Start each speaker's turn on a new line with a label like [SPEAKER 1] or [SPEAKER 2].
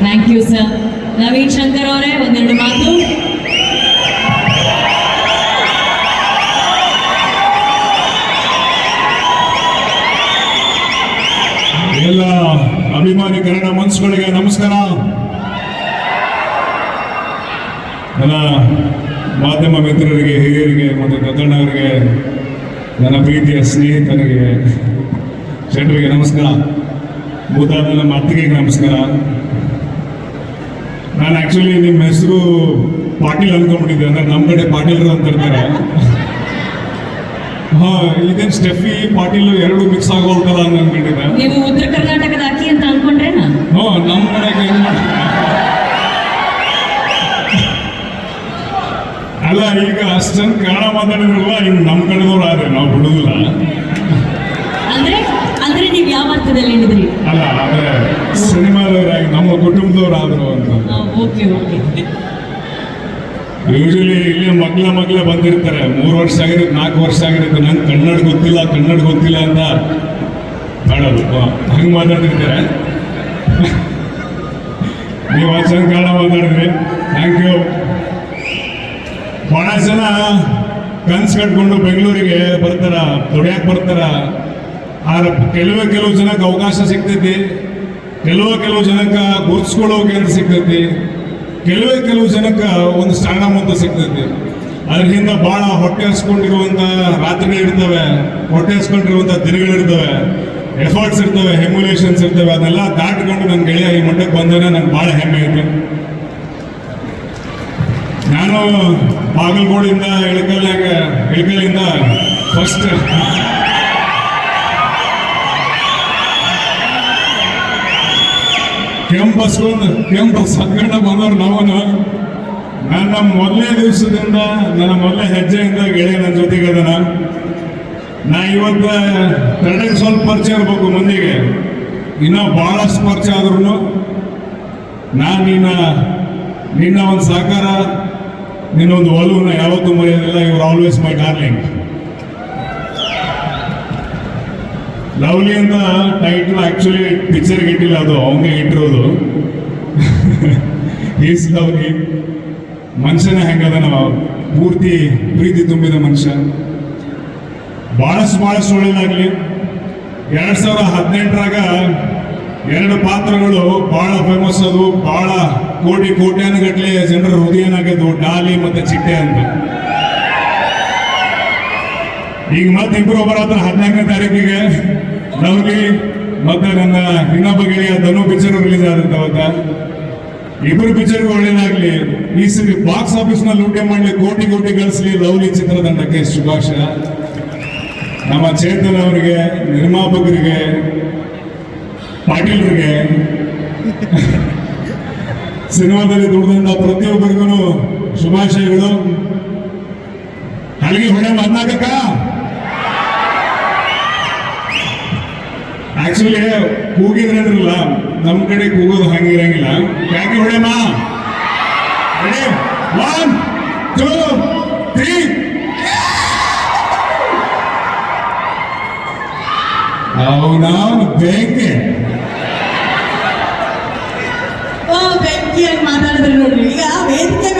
[SPEAKER 1] Thank you sir. Naveen Shankar ಅವರೇ ಒಂದೆರಡು ಮಾತು.
[SPEAKER 2] ಎಲ್ಲ ಅಭಿಮಾನಿ ಕನ್ನಡ ಮನಸ್ಸುಗಳಿಗೆ ನಮಸ್ಕಾರ. ನನ್ನ ಮಾಧ್ಯಮ ಮಿತ್ರರಿಗೆ, ಹಿರಿಯರಿಗೆ ಮತ್ತು ದತ್ತಣ್ಣವರಿಗೆ, ನನ್ನ ಪ್ರೀತಿಯ ಸ್ನೇಹಿತರಿಗೆ, ಜನರಿಗೆ ನಮಸ್ಕಾರ. ಭೂತಾದ ನಮ್ಮ ಅತ್ತಿಗೆಗೆ ನಮಸ್ಕಾರ. ನಾನು ಆ್ಯಕ್ಚುಲಿ ನಿಮ್ಮ ಹೆಸರು ಪಾಟೀಲ್ ಅಂದ್ಕೊಂಡ್ಬಿಟ್ಟಿದ್ದೆ, ಅಂದರೆ ನಮ್ಮ ಕಡೆ ಪಾಟೀಲ್ರು ಅಂತ ಇರ್ತಾರೆ. ಇದೇನು ಸ್ಟೆಫಿ ಪಾಟೀಲ್ ಎರಡು ಮಿಕ್ಸ್ ಆಗೋಗ್ತದ ಅಂತ ಅನ್ಕೊಂಡಿದ್ದೆ.
[SPEAKER 1] ನೀವು ಉತ್ತರ ಕರ್ನಾಟಕದ ಅಕ್ಕಿ ಅಂತ ಅನ್ಕೊಂಡ್ರೇನಾ?
[SPEAKER 2] ನಮ್ಮ ಕಡೆಗೆ ಏನು ಮಾಡ್ತಾರೆ ಅಲ್ಲ, ಈಗ ಅಷ್ಟೊಂದು ಕನ್ನಡ ಮಾತಾಡಿದ್ರಲ್ಲ, ಇನ್ನು ನಮ್ಮ ಕಡೆದವ್ರು ಆದ್ರೆ ನಾವು ಬಿಡುದಿಲ್ಲ.
[SPEAKER 1] ಅಂದ್ರೆ ಅಂದ್ರೆ ನೀವು ಯಾವ ಅರ್ಥದಲ್ಲಿ ಹೇಳಿದ್ರಿ?
[SPEAKER 2] ಅಲ್ಲ, ಆದ್ರೆ ಸಿನಿಮಾದವರಾಗಿ ನಮ್ಮ ಕುಟುಂಬದವ್ರು ಆದ್ರು ಅಂತ.
[SPEAKER 1] Okay okay.
[SPEAKER 2] ಯೂಶಲಿ ಇಲ್ಲಿ ಮಗ್ಲ ಬಂದಿರ್ತಾರೆ, 3 ವರ್ಷ ಆಗಿರುತ್ತೆ, 4 ವರ್ಷ ಆಗಿರುತ್ತೆ, ನಂಗೆ ಕನ್ನಡ ಗೊತ್ತಿಲ್ಲ ಅಂತ ಬೇಡದು ಹಂಗೆ ಮಾತಾಡ್ತಿರ್ತಾರೆ. ನೀವು ಚೆನ್ನಾಗಿ ಕನ್ನಡ ಮಾತಾಡಿದ್ರಿ, ಥ್ಯಾಂಕ್ ಯು. ಬಹಳ ಜನ ಕನ್ಸು ಕಟ್ಕೊಂಡು ಬೆಂಗಳೂರಿಗೆ ಬರ್ತಾರ, ದುಡಿಯಕ್ಕೆ ಬರ್ತಾರ. ಆದ್ರೆ ಕೆಲವು ಜನಕ್ಕೆ ಅವಕಾಶ ಸಿಗ್ತೈತಿ, ಕೆಲವು ಜನಕ್ಕೆ ಗುರ್ಸ್ಕೊಳ್ಳೋಕೆ ಅಂತ ಸಿಗ್ತೈತಿ, ಕೆಲವು ಜನಕ್ಕೆ ಒಂದು ಸ್ಟಾರ್ಡಮ್ ಅಂತ ಸಿಗ್ತೈತಿ. ಅದರಿಂದ ಭಾಳ ಹೊಟ್ಟೆ ಹಸ್ಕೊಂಡಿರುವಂಥ ರಾತ್ರಿ ಇರ್ತವೆ, ಹೊಟ್ಟೆ ಹಸ್ಕೊಂಡಿರುವಂಥ ದಿನಗಳಿರ್ತವೆ, ಎಫರ್ಟ್ಸ್ ಇರ್ತವೆ, ಹೆಮ್ಯುಲೇಷನ್ಸ್ ಇರ್ತವೆ. ಅದನ್ನೆಲ್ಲ ದಾಟ್ಕೊಂಡು ನನ್ನ ಗೆಳೆಯ ಈ ಮಟ್ಟಕ್ಕೆ ಬಂದರೆ ನಂಗೆ ಭಾಳ ಹೆಮ್ಮೆ ಐತೆ. ನಾನು ಬಾಗಲಕೋಡಿಂದ ಇಳಕಲ್ಲಿಂದ ಫಸ್ಟ್ ಕೆಂಪಸ್ ಹತ್ಕೊಂಡು ಬಂದವ್ರು ನಾವನು. ನನ್ನ ಮೊದಲನೇ ದಿವಸದಿಂದ, ನನ್ನ ಮೊದಲನೇ ಹೆಜ್ಜೆಯಿಂದ ಗೆಳೆಯ ನನ್ನ ಜೊತೆಗೆ ಅದನ. ನಾ ಇವತ್ತು ತಡೆಗೆ ಸ್ವಲ್ಪ ಪರಿಚಯ ಇರ್ಬೇಕು ಮಂದಿಗೆ, ಇನ್ನೂ ಭಾಳಷ್ಟು ಪರಿಚಯ ಆದ್ರೂ ನಾನು ನಿನ್ನ ಒಂದು ಸಹಕಾರ, ನಿನ್ನೊಂದು ಒಲವನ್ನ ಯಾವತ್ತೂ ಮರೆಯೋದಿಲ್ಲ. ಇವ್ರು ಆಲ್ವೇಸ್ ಮೈ ಡಾರ್ಲಿಂಗ್. ಲವ್ಲಿ ಅಂತ ಟೈಟಲ್ ಆಕ್ಚುಲಿ ಪಿಕ್ಚರ್ಗೆ ಇಟ್ಟಿಲ್ಲ, ಅದು ಅವನಿಗೆ ಇಟ್ಟಿರೋದು. Is lovely. ಮನುಷ್ಯನ ಹೆಂಗದ, ನಾವು ಪೂರ್ತಿ ಪ್ರೀತಿ ತುಂಬಿದ ಮನುಷ್ಯ. ಭಾಳಷ್ಟು ಒಳ್ಳೇದಾಗಲಿ. 2018ರಾಗ 2 ಪಾತ್ರಗಳು ಭಾಳ ಫೇಮಸ್. ಅದು ಭಾಳ ಕೋಟ್ಯಾನುಗಟ್ಟಲೆ ಜನರ ಹೃದಯನಾಗಿದ್ದು, ಡಾಲಿ ಮತ್ತು ಚಿಟ್ಟೆ ಅಂತ. ಈಗ ಮತ್ತೆ ಇಬ್ಬರು ಬರತ್ರ 14ನೇ ತಾರೀಕಿಗೆ ಲವ್ಲಿ ಮತ್ತೆ ನನ್ನ ಇನ್ನೊಬ್ಬ ಗೆಳೆಯ ಧನು ಪಿಕ್ಚರ್ ರಿಲೀಸ್ ಆಗುತ್ತೆ. ಅವತ್ತ ಇಬ್ಬರು ಪಿಕ್ಚರ್ಗೆ ಒಳ್ಳೇದಾಗ್ಲಿ. ಈ ಸರಿ ಬಾಕ್ಸ್ ಆಫೀಸ್ನ ಲೂಟೆ ಮಾಡಲಿ, ಕೋಟಿ ಗಳಿಸಲಿ ಲವ್ಲಿ ಚಿತ್ರತಂಡಕ್ಕೆ ಶುಭಾಶಯ. ನಮ್ಮ ಚೇತನ್ ಅವರಿಗೆ, ನಿರ್ಮಾಪಕರಿಗೆ, ಪಾಟೀಲ್ರಿಗೆ, ಸಿನಿಮಾದಲ್ಲಿ ದುಡಿದಂತ ಪ್ರತಿಯೊಬ್ಬರಿಗೂ ಶುಭಾಶಯಗಳು. ಅಲ್ಲಿಗೆ ಹೊಣೆ ಮಾತನಾಡಕ ಆಕ್ಚುಲಿ ಕೂಗಿದ್ರಲ್ಲ, ನಮ್ಮ ಕಡೆ ಕೂಗೋದು ಹಂಗಿರಂಗಿಲ್ಲ. ಯಾಕೆ ಹೊಡೆಮ? 1 2 3 ಅವನವನು ಬೆಂಕಿ
[SPEAKER 1] ಬೆಂಕಿಯಾಗಿ ಮಾತಾಡಿದ್ರೆ ನೋಡ್ರಿ. ಈಗ ವೇದಿಕೆ